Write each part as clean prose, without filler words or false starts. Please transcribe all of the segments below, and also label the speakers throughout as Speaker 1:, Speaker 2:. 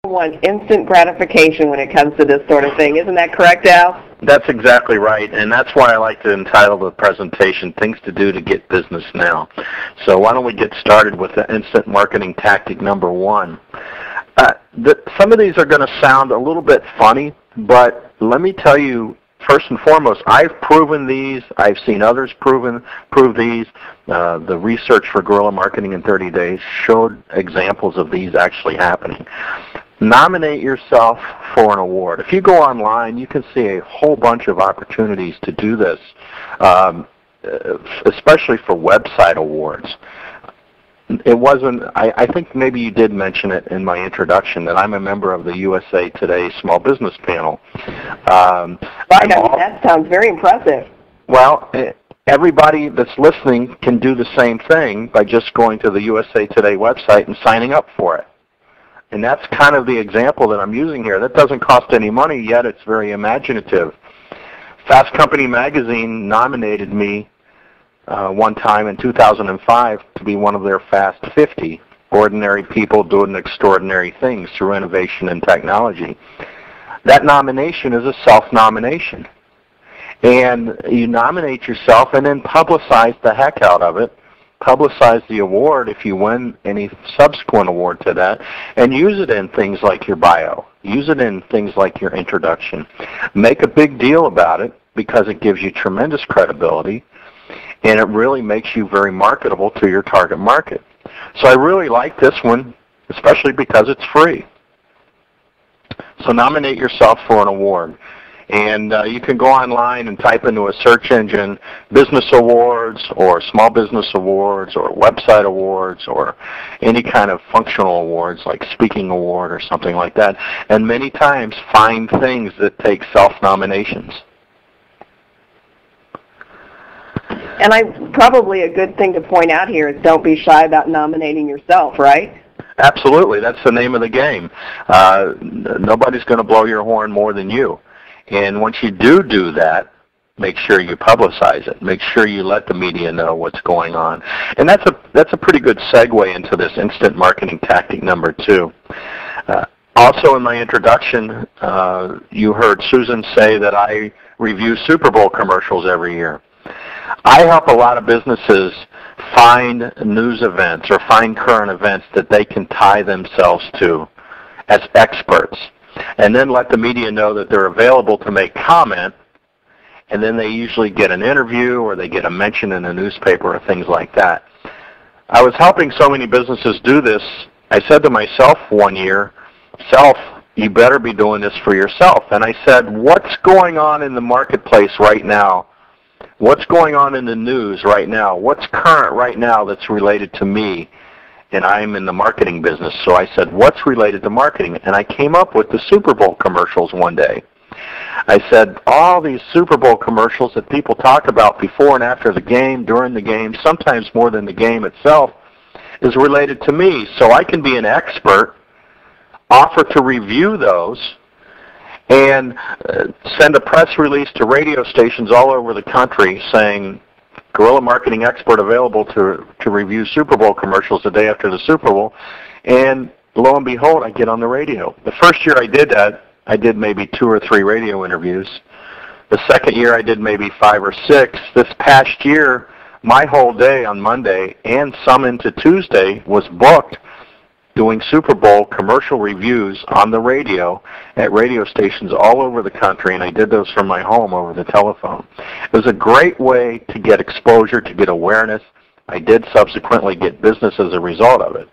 Speaker 1: want instant gratification when it comes to this sort of thing. Isn't that correct, Al?
Speaker 2: That's exactly right, and that's why I like to entitle the presentation, Things to Do to Get Business Now. So why don't we get started with the instant marketing tactic number one. Some of these are going to sound a little bit funny, but let me tell you, first and foremost, I've proven these. I've seen others prove these. The research for Guerrilla Marketing in 30 Days showed examples of these actually happening. Nominate yourself for an award. If you go online, you can see a whole bunch of opportunities to do this, especially for website awards. It wasn't, I think maybe you did mention it in my introduction, that I'm a member of the USA Today Small Business Panel.
Speaker 1: That sounds very impressive.
Speaker 2: Well, everybody that's listening can do the same thing by just going to the USA Today website and signing up for it. And that's kind of the example that I'm using here. That doesn't cost any money, yet it's very imaginative. Fast Company magazine nominated me one time in 2005 to be one of their Fast 50, ordinary people doing extraordinary things through innovation and technology. That nomination is a self-nomination. And you nominate yourself and then publicize the heck out of it. Publicize the award if you win any subsequent award to that, and use it in things like your bio. Use it in things like your introduction. Make a big deal about it because it gives you tremendous credibility, and it really makes you very marketable to your target market. So I really like this one, especially because it's free. So nominate yourself for an award. And you can go online and type into a search engine business awards or small business awards or website awards or any kind of functional awards like speaking award or something like that. And many times find things that take self-nominations.
Speaker 1: And probably a good thing to point out here is don't be shy about nominating yourself, right?
Speaker 2: Absolutely. That's the name of the game. Nobody's going to blow your horn more than you. And once you do that, make sure you publicize it. Make sure you let the media know what's going on. And that's a pretty good segue into this instant marketing tactic number two. Also in my introduction, you heard Susan say that I review Super Bowl commercials every year. I help a lot of businesses find news events or find current events that they can tie themselves to as experts, and then let the media know that they're available to make comment, and then they usually get an interview or they get a mention in a newspaper or things like that. I was helping so many businesses do this, I said to myself one year, "Self, you better be doing this for yourself." And I said, what's going on in the marketplace right now? What's going on in the news right now? What's current right now that's related to me? And I'm in the marketing business, so I said, what's related to marketing? And I came up with the Super Bowl commercials one day. I said, all these Super Bowl commercials that people talk about before and after the game, during the game, sometimes more than the game itself, is related to me. So I can be an expert, offer to review those, and send a press release to radio stations all over the country saying, Guerrilla Marketing Expert available to review Super Bowl commercials the day after the Super Bowl. And lo and behold, I get on the radio. The first year I did that, I did maybe 2 or 3 radio interviews. The second year I did maybe 5 or 6. This past year, my whole day on Monday and some into Tuesday was booked doing Super Bowl commercial reviews on the radio at radio stations all over the country, and I did those from my home over the telephone. It was a great way to get exposure, to get awareness. I did subsequently get business as a result of it.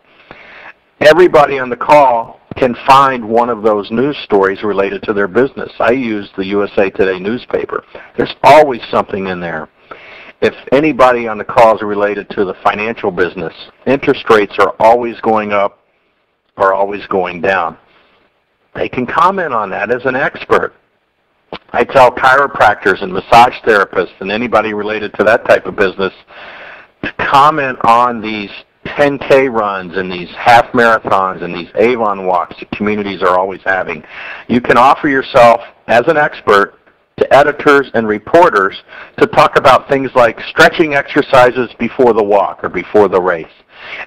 Speaker 2: Everybody on the call can find one of those news stories related to their business. I use the USA Today newspaper. There's always something in there. If anybody on the call is related to the financial business, interest rates are always going up or always going down. They can comment on that as an expert. I tell chiropractors and massage therapists and anybody related to that type of business to comment on these 10K runs and these half marathons and these Avon walks that communities are always having. You can offer yourself as an expert to editors and reporters to talk about things like stretching exercises before the walk or before the race.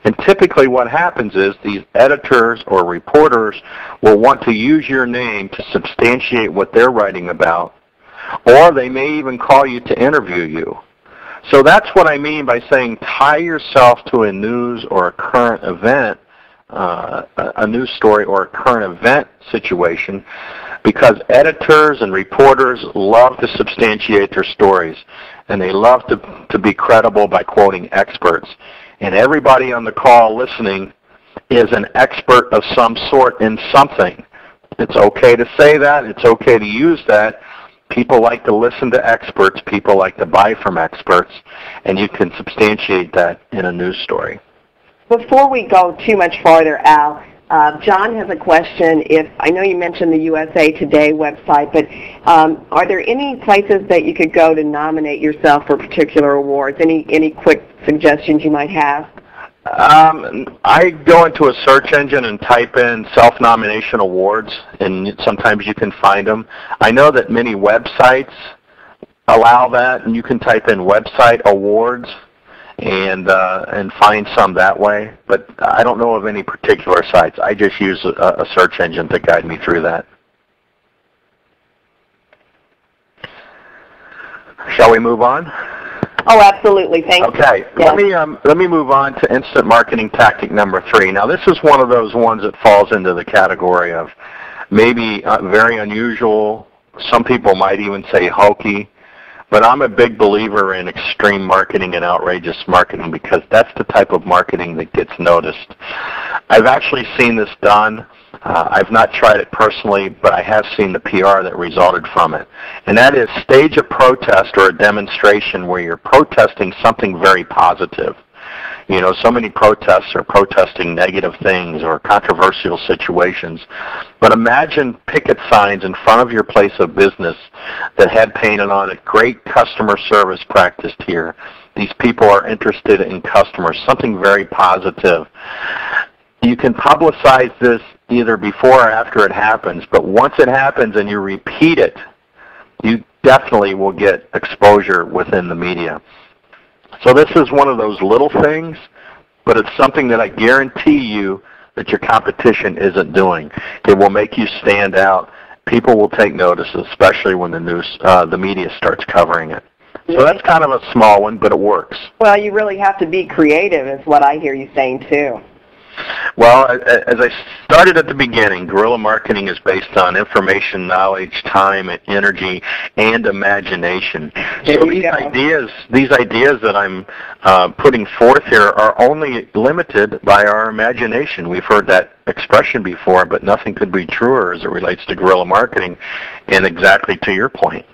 Speaker 2: And typically what happens is these editors or reporters will want to use your name to substantiate what they're writing about, or they may even call you to interview you. So that's what I mean by saying tie yourself to a news or a current event, a news story or a current event situation, because editors and reporters love to substantiate their stories, and they love to be credible by quoting experts. And everybody on the call listening is an expert of some sort in something. It's okay to say that. It's okay to use that. People like to listen to experts. People like to buy from experts. And you can substantiate that in a news story.
Speaker 1: Before we go too much farther, Al, John has a question. I know you mentioned the USA Today website, but are there any places that you could go to nominate yourself for particular awards? Any quick suggestions you might have?
Speaker 2: I go into a search engine and type in self-nomination awards, and sometimes you can find them. I know that many websites allow that, and you can type in website awards and find some that way. But I don't know of any particular sites. I just use a search engine to guide me through that. Shall we move on?
Speaker 1: Oh, absolutely. Thank you.
Speaker 2: Okay. Yes. Let me move on to instant marketing tactic number 3. Now, this is one of those ones that falls into the category of maybe very unusual. Some people might even say hokey. But I'm a big believer in extreme marketing and outrageous marketing because that's the type of marketing that gets noticed. I've actually seen this done. I've not tried it personally, but I have seen the PR that resulted from it. And that is stage a protest or a demonstration where you're protesting something very positive. You know, so many protests are protesting negative things or controversial situations. But imagine picket signs in front of your place of business that had painted on it, great customer service practiced here. These people are interested in customers, something very positive. You can publicize this either before or after it happens, but once it happens and you repeat it, you definitely will get exposure within the media. So this is one of those little things, but it's something that I guarantee you that your competition isn't doing. It will make you stand out. People will take notice, especially when the media starts covering it. So that's kind of a small one, but it works.
Speaker 1: Well, you really have to be creative is what I hear you saying, too.
Speaker 2: Well, as I started at the beginning, guerrilla marketing is based on information, knowledge, time, energy, and imagination. So these ideas that I'm putting forth here are only limited by our imagination. We've heard that expression before, but nothing could be truer as it relates to guerrilla marketing, and exactly to your point.